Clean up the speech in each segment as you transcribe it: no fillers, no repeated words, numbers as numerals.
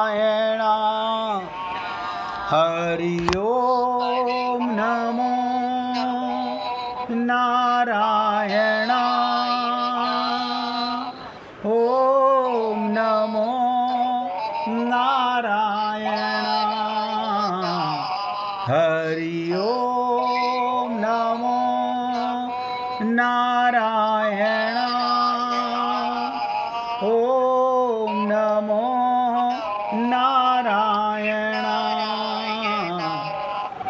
नारायण हरि ओम नमो नारायण ओम नमो नारायण हरि ओम नमो नारायण ओम नमो नारायण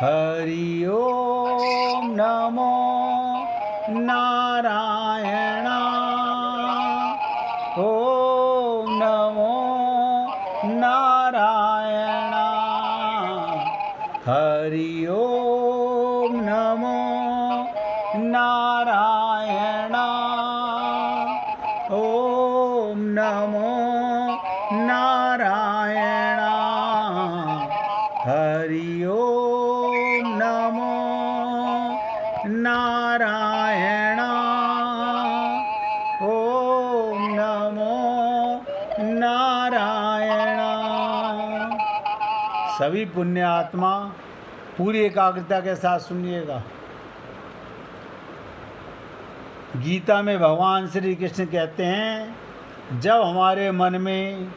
हरि ओम नमो नारायण ओम नमो नारायण हरि ओम नमो नारायण ओम नमो नारायण हरि ओम नमो नारायण ओम नमो नारायण। सभी पुण्य आत्मा पूरी एकाग्रता के साथ सुनिएगा। गीता में भगवान श्री कृष्ण कहते हैं, जब हमारे मन में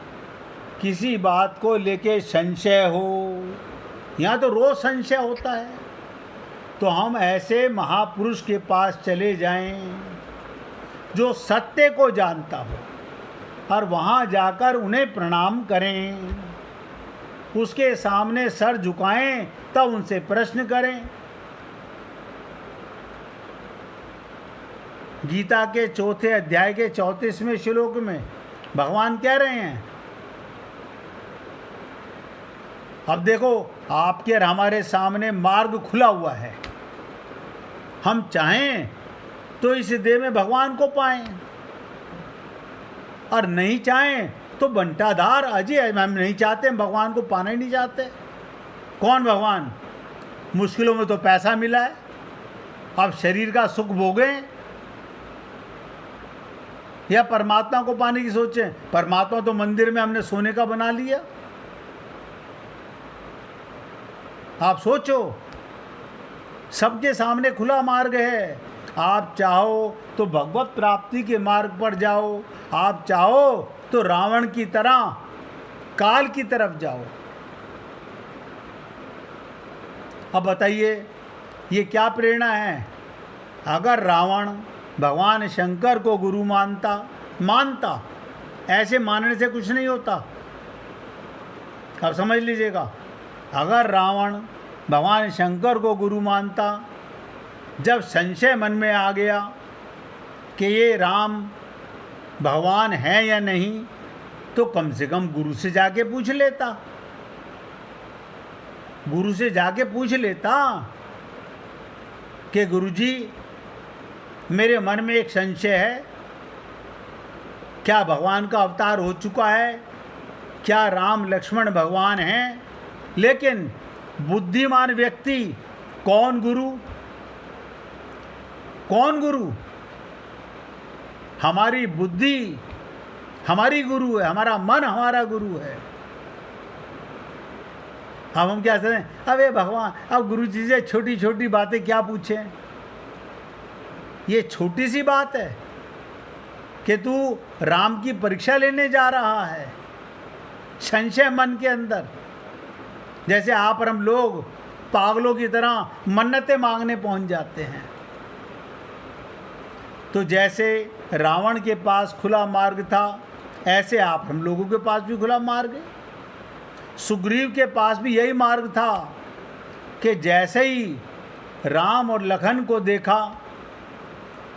किसी बात को लेके संशय हो, यहाँ तो रोज संशय होता है, तो हम ऐसे महापुरुष के पास चले जाएं जो सत्य को जानता हो और वहाँ जाकर उन्हें प्रणाम करें, उसके सामने सर झुकाएं, तब उनसे प्रश्न करें। गीता के 4थे अध्याय के 34वें श्लोक में भगवान कह रहे हैं, अब देखो आपके और हमारे सामने मार्ग खुला हुआ है, हम चाहें तो इस देह में भगवान को पाएं और नहीं चाहें तो बंटाधार अजय। हम नहीं चाहते, भगवान को पाना ही नहीं चाहते। कौन भगवान? मुश्किलों में तो पैसा मिला है, अब शरीर का सुख भोगें या परमात्मा को पाने की सोचें? परमात्मा तो मंदिर में हमने सोने का बना लिया। आप सोचो, सबके सामने खुला मार्ग है। आप चाहो तो भगवत प्राप्ति के मार्ग पर जाओ, आप चाहो तो रावण की तरह काल की तरफ जाओ। अब बताइए, ये क्या प्रेरणा है? अगर रावण भगवान शंकर को गुरु मानता, ऐसे मानने से कुछ नहीं होता। अब समझ लीजिएगा, अगर रावण भगवान शंकर को गुरु मानता, जब संशय मन में आ गया कि ये राम भगवान है या नहीं, तो कम से कम गुरु से जाके पूछ लेता। गुरु से जाके पूछ लेता कि गुरुजी, मेरे मन में एक संशय है, क्या भगवान का अवतार हो चुका है? क्या राम लक्ष्मण भगवान हैं? लेकिन बुद्धिमान व्यक्ति कौन गुरु? कौन गुरु? हमारी बुद्धि हमारी गुरु है, हमारा मन हमारा गुरु है। अब हम क्या करें? अबे भगवान, अब गुरु जी से छोटी छोटी बातें क्या पूछें? ये छोटी सी बात है कि तू राम की परीक्षा लेने जा रहा है, संशय मन के अंदर। जैसे आप और हम लोग पागलों की तरह मन्नतें मांगने पहुंच जाते हैं, तो जैसे रावण के पास खुला मार्ग था, ऐसे आप हम लोगों के पास भी खुला मार्ग है। सुग्रीव के पास भी यही मार्ग था कि जैसे ही राम और लखन को देखा,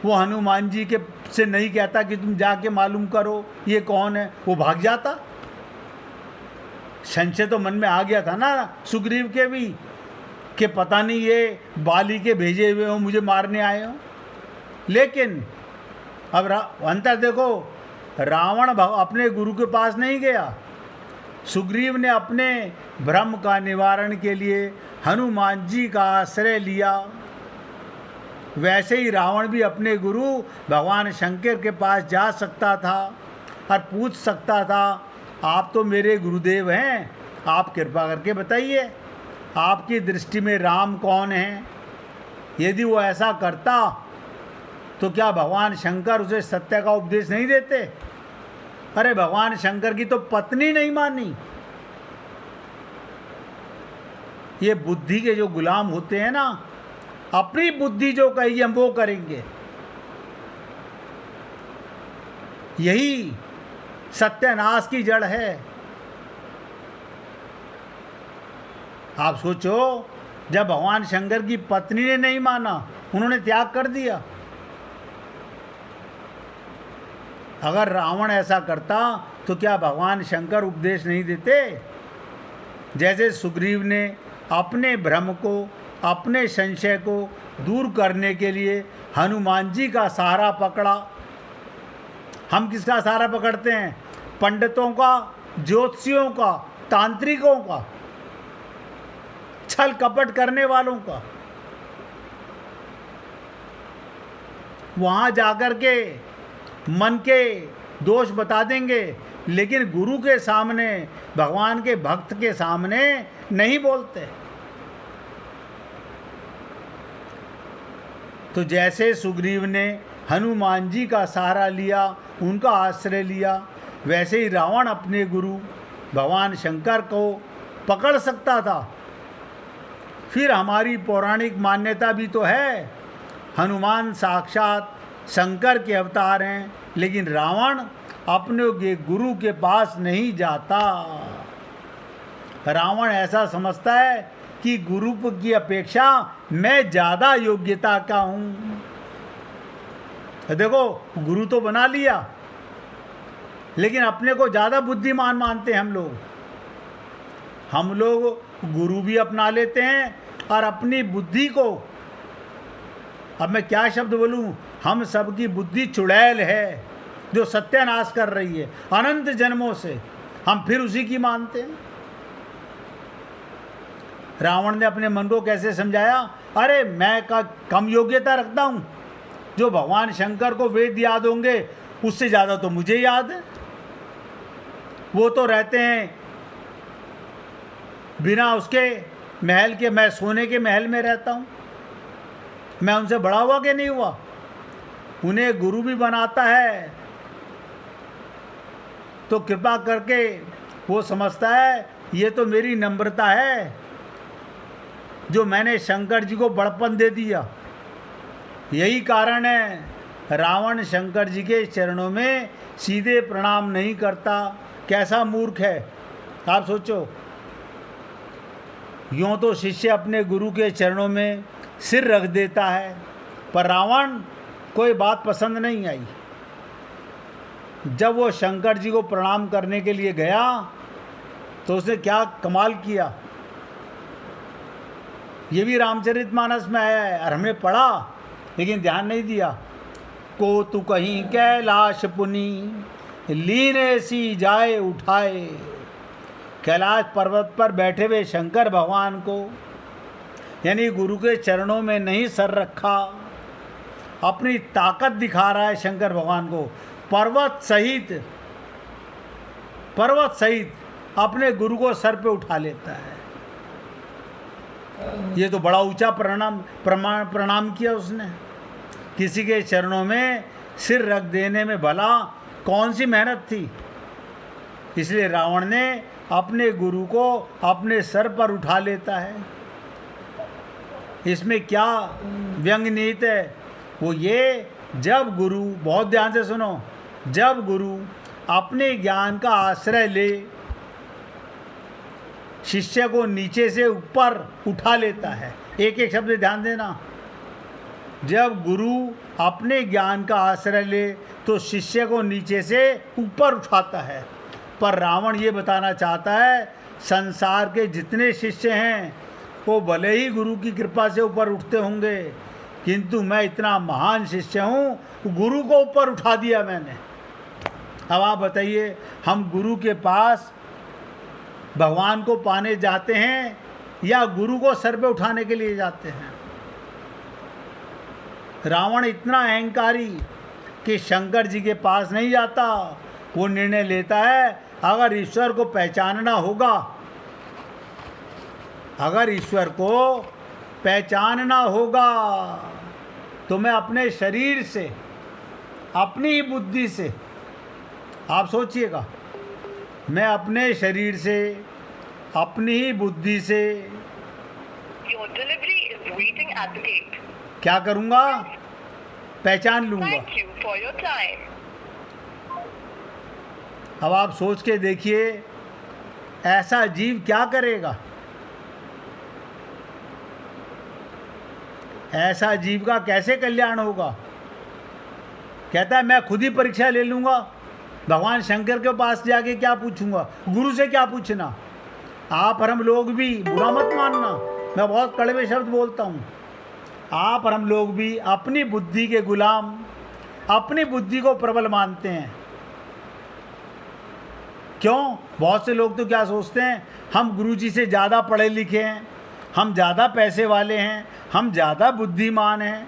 वो हनुमान जी के से नहीं कहता कि तुम जाके मालूम करो ये कौन है, वो भाग जाता। संशय तो मन में आ गया था ना सुग्रीव के भी कि पता नहीं ये बाली के भेजे हुए हो, मुझे मारने आए हो। लेकिन अब अंतर देखो, रावण अपने गुरु के पास नहीं गया, सुग्रीव ने अपने भ्रम का निवारण के लिए हनुमान जी का आश्रय लिया। वैसे ही रावण भी अपने गुरु भगवान शंकर के पास जा सकता था और पूछ सकता था आप तो मेरे गुरुदेव हैं, आप कृपा करके बताइए आपकी दृष्टि में राम कौन है। यदि वो ऐसा करता तो क्या भगवान शंकर उसे सत्य का उपदेश नहीं देते? अरे भगवान शंकर की तो पत्नी नहीं मानी। ये बुद्धि के जो गुलाम होते हैं ना, अपनी बुद्धि जो कहेगी हम वो करेंगे। यही सत्यानाश की जड़ है। आप सोचो, जब भगवान शंकर की पत्नी ने नहीं माना, उन्होंने त्याग कर दिया। अगर रावण ऐसा करता तो क्या भगवान शंकर उपदेश नहीं देते? जैसे सुग्रीव ने अपने भ्रम को, अपने संशय को दूर करने के लिए हनुमान जी का सहारा पकड़ा। हम किसका सहारा पकड़ते हैं? पंडितों का, ज्योतिषियों का, तांत्रिकों का, छल कपट करने वालों का। वहां जाकर के मन के दोष बता देंगे, लेकिन गुरु के सामने, भगवान के भक्त के सामने नहीं बोलते। तो जैसे सुग्रीव ने हनुमान जी का सहारा लिया, उनका आश्रय लिया, वैसे ही रावण अपने गुरु भगवान शंकर को पकड़ सकता था। फिर हमारी पौराणिक मान्यता भी तो है, हनुमान साक्षात शंकर के अवतार हैं, लेकिन रावण अपने के गुरु के पास नहीं जाता। रावण ऐसा समझता है कि गुरु की अपेक्षा मैं ज़्यादा योग्यता का हूँ। देखो, गुरु तो बना लिया, लेकिन अपने को ज़्यादा बुद्धिमान मानते हैं हम लोग। हम लोग गुरु भी अपना लेते हैं और अपनी बुद्धि को, अब मैं क्या शब्द बोलूं, हम सबकी बुद्धि चुड़ैल है जो सत्यानाश कर रही है अनंत जन्मों से, हम फिर उसी की मानते हैं। रावण ने अपने मन को कैसे समझाया? अरे मैं का कम योग्यता रखता हूं, जो भगवान शंकर को वेद याद होंगे उससे ज़्यादा तो मुझे याद है। वो तो रहते हैं बिना उसके महल के, मैं सोने के महल में रहता हूँ। मैं उनसे बड़ा हुआ कि नहीं हुआ? उन्हें गुरु भी बनाता है तो कृपा करके वो समझता है ये तो मेरी नम्रता है जो मैंने शंकर जी को बड़पन दे दिया। यही कारण है रावण शंकर जी के चरणों में सीधे प्रणाम नहीं करता। कैसा मूर्ख है, आप सोचो। यूँ तो शिष्य अपने गुरु के चरणों में सिर रख देता है, पर रावण कोई बात पसंद नहीं आई। जब वो शंकर जी को प्रणाम करने के लिए गया तो उसने क्या कमाल किया, ये भी रामचरितमानस में आया है और हमने पढ़ा लेकिन ध्यान नहीं दिया। को तू कहीं कैलाश पुनी लीने सी जाए उठाए। कैलाश पर्वत पर बैठे हुए शंकर भगवान को, यानी गुरु के चरणों में नहीं सर रखा, अपनी ताकत दिखा रहा है शंकर भगवान को। पर्वत सहित अपने गुरु को सर पे उठा लेता है। ये तो बड़ा ऊंचा प्रणाम किया उसने। किसी के चरणों में सिर रख देने में भला कौन सी मेहनत थी। इसलिए रावण ने अपने गुरु को अपने सर पर उठा लेता है। इसमें क्या व्यंग निहित है? वो ये, जब गुरु, बहुत ध्यान से सुनो, जब गुरु अपने ज्ञान का आश्रय ले शिष्य को नीचे से ऊपर उठा लेता है। एक एक शब्द ध्यान देना। जब गुरु अपने ज्ञान का आश्रय ले तो शिष्य को नीचे से ऊपर उठाता है। पर रावण ये बताना चाहता है संसार के जितने शिष्य हैं वो भले ही गुरु की कृपा से ऊपर उठते होंगे, किंतु मैं इतना महान शिष्य हूँ, गुरु को ऊपर उठा दिया मैंने। अब आप बताइए, हम गुरु के पास भगवान को पाने जाते हैं या गुरु को सर पे उठाने के लिए जाते हैं? रावण इतना अहंकारी कि शंकर जी के पास नहीं जाता। वो निर्णय लेता है अगर ईश्वर को पहचानना होगा, अगर ईश्वर को पहचानना होगा तो मैं अपने शरीर से, अपनी ही बुद्धि से, आप सोचिएगा, मैं अपने शरीर से, अपनी ही बुद्धि से Your delivery is waiting at the gate. क्या करूँगा? पहचान लूँगा। Thank you for your time. अब आप सोच के देखिए, ऐसा जीव क्या करेगा? ऐसा जीव का कैसे कल्याण होगा? कहता है मैं खुद ही परीक्षा ले लूँगा, भगवान शंकर के पास जाके क्या पूछूंगा, गुरु से क्या पूछना। आप और हम लोग भी, बुरा मत मानना, मैं बहुत कड़वे शब्द बोलता हूँ, आप और हम लोग भी अपनी बुद्धि के गुलाम, अपनी बुद्धि को प्रबल मानते हैं। क्यों? बहुत से लोग तो क्या सोचते हैं, हम गुरुजी से ज़्यादा पढ़े लिखे हैं, हम ज़्यादा पैसे वाले हैं, हम ज़्यादा बुद्धिमान हैं।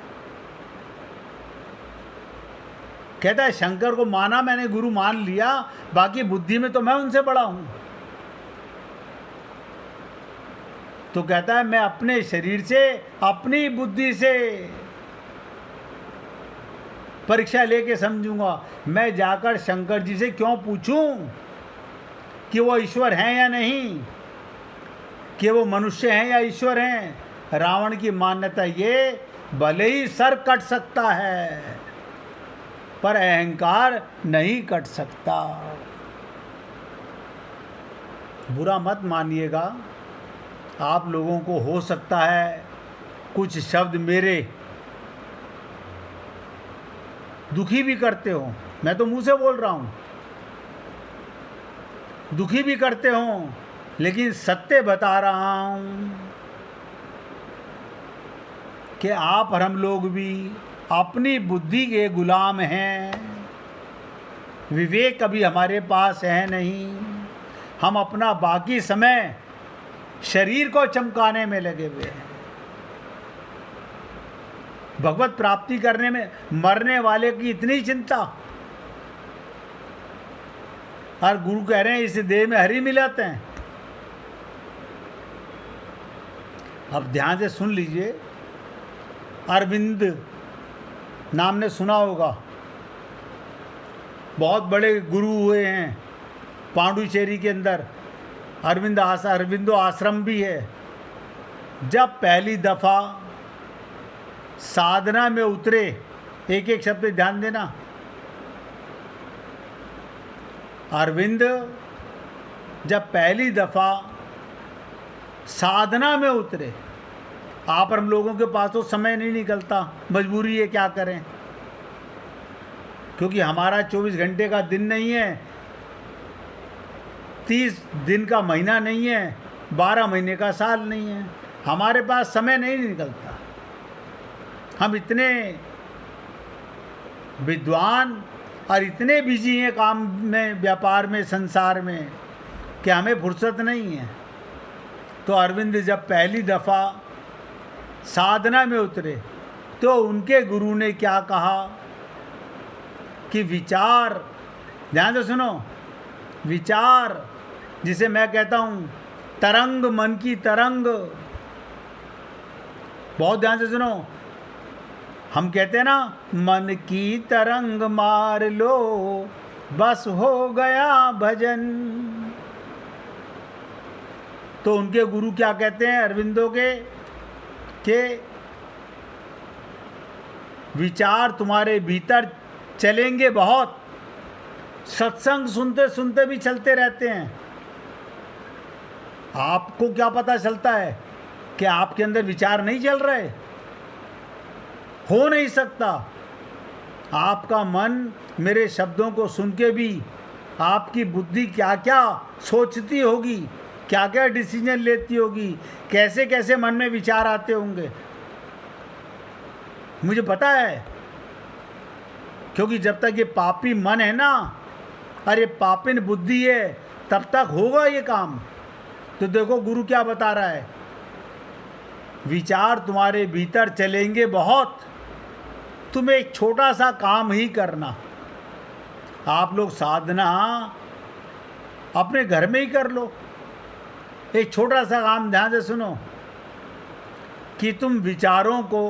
कहता है शंकर को माना मैंने, गुरु मान लिया, बाकी बुद्धि में तो मैं उनसे बड़ा हूं। तो कहता है मैं अपने शरीर से, अपनी बुद्धि से परीक्षा लेके समझूंगा। मैं जाकर शंकर जी से क्यों पूछूं कि वो ईश्वर हैं या नहीं, कि वो मनुष्य हैं या ईश्वर हैं। रावण की मान्यता ये, भले ही सर कट सकता है पर अहंकार नहीं कट सकता। बुरा मत मानिएगा, आप लोगों को हो सकता है कुछ शब्द मेरे दुखी भी करते हो, मैं तो मुंह से बोल रहा हूं, दुखी भी करते हो, लेकिन सत्य बता रहा हूं कि आप और हम लोग भी अपनी बुद्धि के गुलाम हैं। विवेक कभी हमारे पास है नहीं, हम अपना बाकी समय शरीर को चमकाने में लगे हुए हैं। भगवत प्राप्ति करने में मरने वाले की इतनी चिंता, और गुरु कह रहे हैं इस देह में हरि मिलाते हैं। अब ध्यान से सुन लीजिए, अरविंद नाम ने सुना होगा, बहुत बड़े गुरु हुए हैं पांडुचेरी के अंदर, अरविंदो आश्रम भी है। जब पहली दफ़ा साधना में उतरे, एक एक शब्द पे ध्यान देना, अरविंद जब पहली दफ़ा साधना में उतरे, आप हम लोगों के पास तो समय नहीं निकलता, मजबूरी है, क्या करें, क्योंकि हमारा 24 घंटे का दिन नहीं है, 30 दिन का महीना नहीं है, 12 महीने का साल नहीं है, हमारे पास समय नहीं निकलता। हम इतने विद्वान और इतने बिजी हैं काम में, व्यापार में, संसार में, कि हमें फुर्सत नहीं है। तो अरविंद जब पहली दफ़ा साधना में उतरे तो उनके गुरु ने क्या कहा कि विचार, ध्यान से सुनो, विचार जिसे मैं कहता हूँ तरंग, मन की तरंग, बहुत ध्यान से सुनो, हम कहते हैं ना मन की तरंग मार लो बस हो गया भजन। तो उनके गुरु क्या कहते हैं अरविंदो के विचार तुम्हारे भीतर चलेंगे बहुत, सत्संग सुनते सुनते भी चलते रहते हैं। आपको क्या पता चलता है कि आपके अंदर विचार नहीं चल रहे? हो नहीं सकता। आपका मन मेरे शब्दों को सुन के भी, आपकी बुद्धि क्या क्या सोचती होगी, क्या क्या डिसीजन लेती होगी, कैसे कैसे मन में विचार आते होंगे, मुझे पता है। क्योंकि जब तक ये पापी मन है ना, और ये पापिन बुद्धि है, तब तक होगा ये काम। तो देखो गुरु क्या बता रहा है, विचार तुम्हारे भीतर चलेंगे बहुत, तुम्हें एक छोटा सा काम ही करना। आप लोग साधना अपने घर में ही कर लो। एक छोटा सा काम ध्यान से सुनो कि तुम विचारों को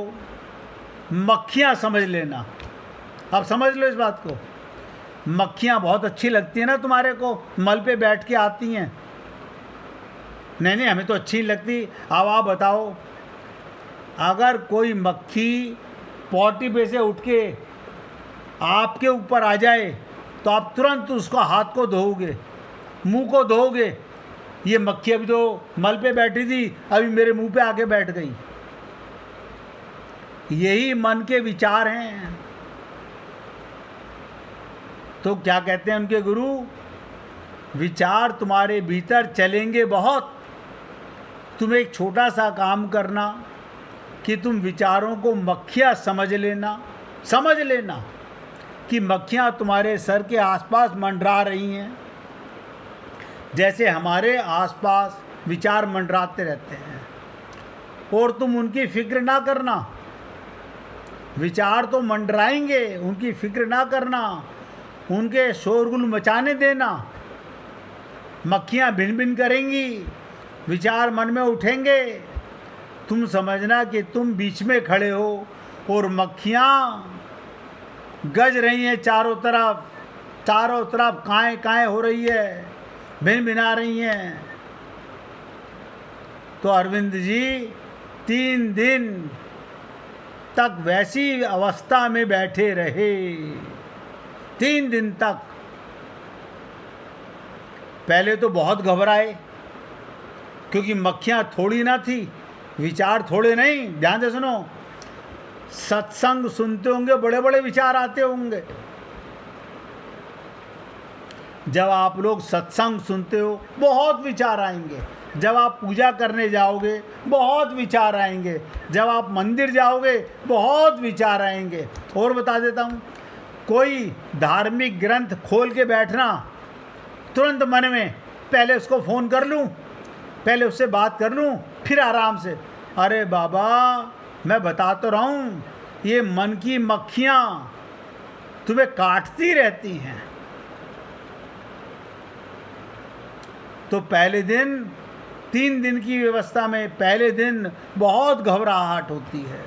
मक्खियाँ समझ लेना। अब समझ लो इस बात को। मक्खियाँ बहुत अच्छी लगती हैं ना तुम्हारे को, मल पे बैठ के आती हैं। नहीं नहीं, हमें तो अच्छी नहीं लगती। अब आप बताओ, अगर कोई मक्खी पॉटी पे से उठ के आपके ऊपर आ जाए तो आप तुरंत उसका हाथ को धोओगे, मुंह को धोओगे। ये मक्खी अभी तो मल पे बैठी थी, अभी मेरे मुंह पे आके बैठ गई। यही मन के विचार हैं। तो क्या कहते हैं उनके गुरु, विचार तुम्हारे भीतर चलेंगे बहुत। तुम एक छोटा सा काम करना कि तुम विचारों को मक्खियाँ समझ लेना कि मक्खियाँ तुम्हारे सर के आसपास मंडरा रही हैं, जैसे हमारे आसपास विचार मंडराते रहते हैं। और तुम उनकी फिक्र ना करना। विचार तो मंडराएंगे, उनकी फिक्र ना करना, उनके शोरगुल मचाने देना। मक्खियाँ भिन भिन करेंगी, विचार मन में उठेंगे। तुम समझना कि तुम बीच में खड़े हो और मक्खियाँ गज रही हैं चारों तरफ काएँ काएँ हो रही है, भिन भिना रही हैं। तो अरविंद जी 3 दिन तक वैसी अवस्था में बैठे रहे। 3 दिन तक। पहले तो बहुत घबराए, क्योंकि मक्खियाँ थोड़ी ना थी, विचार थोड़े नहीं। ध्यान से सुनो, सत्संग सुनते होंगे, बड़े बड़े विचार आते होंगे। जब आप लोग सत्संग सुनते हो बहुत विचार आएंगे। जब आप पूजा करने जाओगे बहुत विचार आएंगे। जब आप मंदिर जाओगे बहुत विचार आएंगे। और बता देता हूँ, कोई धार्मिक ग्रंथ खोल के बैठना, तुरंत मन में पहले उसको फ़ोन कर लूँ, पहले उससे बात कर लूँ, फिर आराम से, अरे बाबा मैं बता तो रहा हूँ, ये मन की मक्खियाँ तुम्हें काटती रहती हैं। तो पहले दिन, 3 दिन की व्यवस्था में पहले दिन बहुत घबराहट होती है।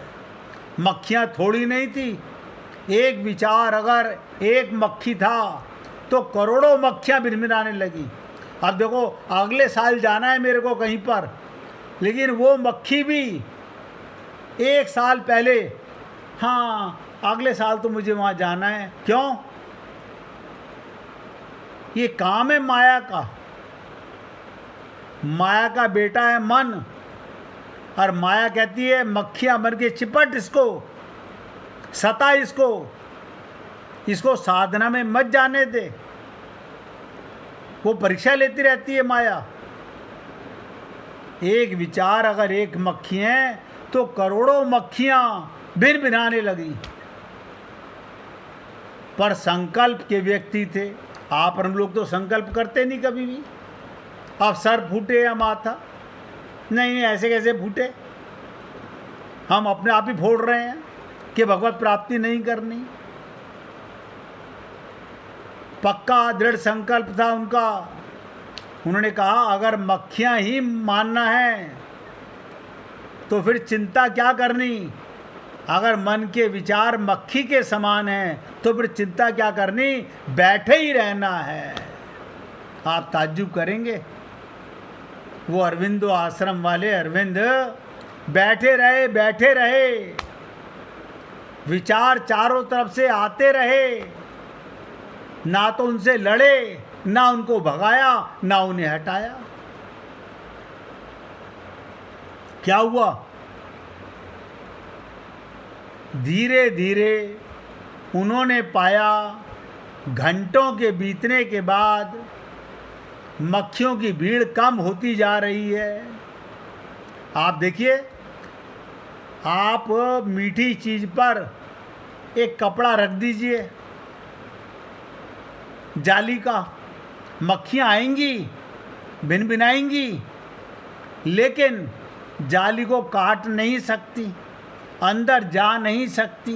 मक्खियाँ थोड़ी नहीं थी। एक विचार अगर एक मक्खी था तो करोड़ों मक्खियाँ भिनभिनाने लगी। अब देखो, अगले साल जाना है मेरे को कहीं पर, लेकिन वो मक्खी भी 1 साल पहले, हाँ अगले साल तो मुझे वहाँ जाना है। क्यों? ये काम है माया का। माया का बेटा है मन, और माया कहती है मक्खियाँ मर के चिपट इसको, सता इसको साधना में मत जाने दे। वो परीक्षा लेती रहती है माया। एक विचार अगर एक मक्खी है तो करोड़ों मक्खियाँ भिन भिनाने लगी। पर संकल्प के व्यक्ति थे आप और हम लोग, तो संकल्प करते नहीं कभी भी। अब सर फूटे या माथा, नहीं ऐसे कैसे फूटे, हम अपने आप ही फोड़ रहे हैं कि भगवत प्राप्ति नहीं करनी। पक्का दृढ़ संकल्प था उनका। उन्होंने कहा अगर मक्खियाँ ही मानना है तो फिर चिंता क्या करनी। अगर मन के विचार मक्खी के समान हैं तो फिर चिंता क्या करनी, बैठे ही रहना है। आप ताज्जुब करेंगे, वो अरविंदो आश्रम वाले अरविंद बैठे रहे, विचार चारों तरफ से आते रहे, ना तो उनसे लड़े, ना उनको भगाया, ना उन्हें हटाया। क्या हुआ? धीरे धीरे उन्होंने पाया, घंटों के बीतने के बाद मक्खियों की भीड़ कम होती जा रही है। आप देखिए, आप मीठी चीज़ पर एक कपड़ा रख दीजिए जाली का, मक्खियाँ आएंगी, भिनभिनाएंगी, लेकिन जाली को काट नहीं सकती, अंदर जा नहीं सकती,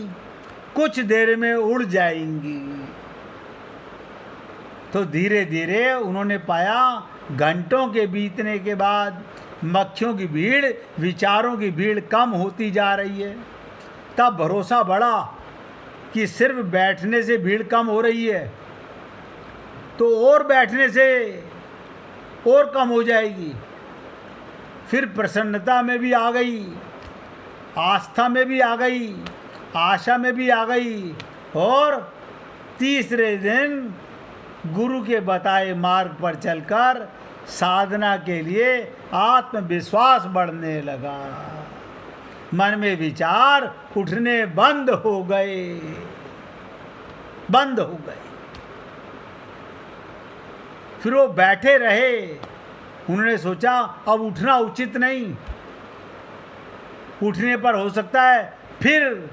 कुछ देर में उड़ जाएंगी। तो धीरे धीरे उन्होंने पाया घंटों के बीतने के बाद मक्खियों की भीड़, विचारों की भीड़ कम होती जा रही है। तब भरोसा बढ़ा कि सिर्फ बैठने से भीड़ कम हो रही है, तो और बैठने से और कम हो जाएगी। फिर प्रसन्नता में भी आ गई, आस्था में भी आ गई, आशा में भी आ गई, और तीसरे दिन गुरु के बताए मार्ग पर चलकर साधना के लिए आत्मविश्वास बढ़ने लगा। मन में विचार उठने बंद हो गए। फिर वो बैठे रहे। उन्होंने सोचा अब उठना उचित नहीं, उठने पर हो सकता है फिर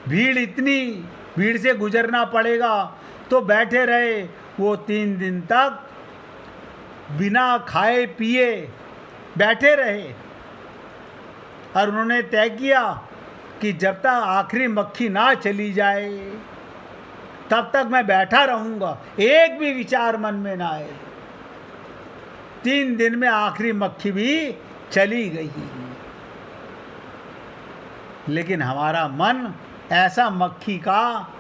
भीड़ से गुजरना पड़ेगा। तो बैठे रहे। वो 3 दिन तक बिना खाए पिए बैठे रहे, और उन्होंने तय किया कि जब तक आखिरी मक्खी ना चली जाए तब तक मैं बैठा रहूंगा, एक भी विचार मन में ना आए। 3 दिन में आखिरी मक्खी भी चली गई। लेकिन हमारा मन ऐसा मक्खी का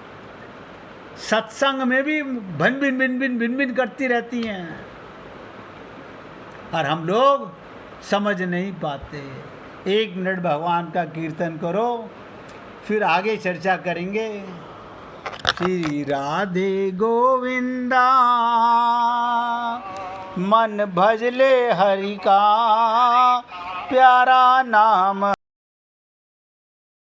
सत्संग में भी भिन भिन करती रहती हैं, और हम लोग समझ नहीं पाते। 1 मिनट भगवान का कीर्तन करो, फिर आगे चर्चा करेंगे। श्री राधे गोविंदा मन भजले हरि का, प्यारा नाम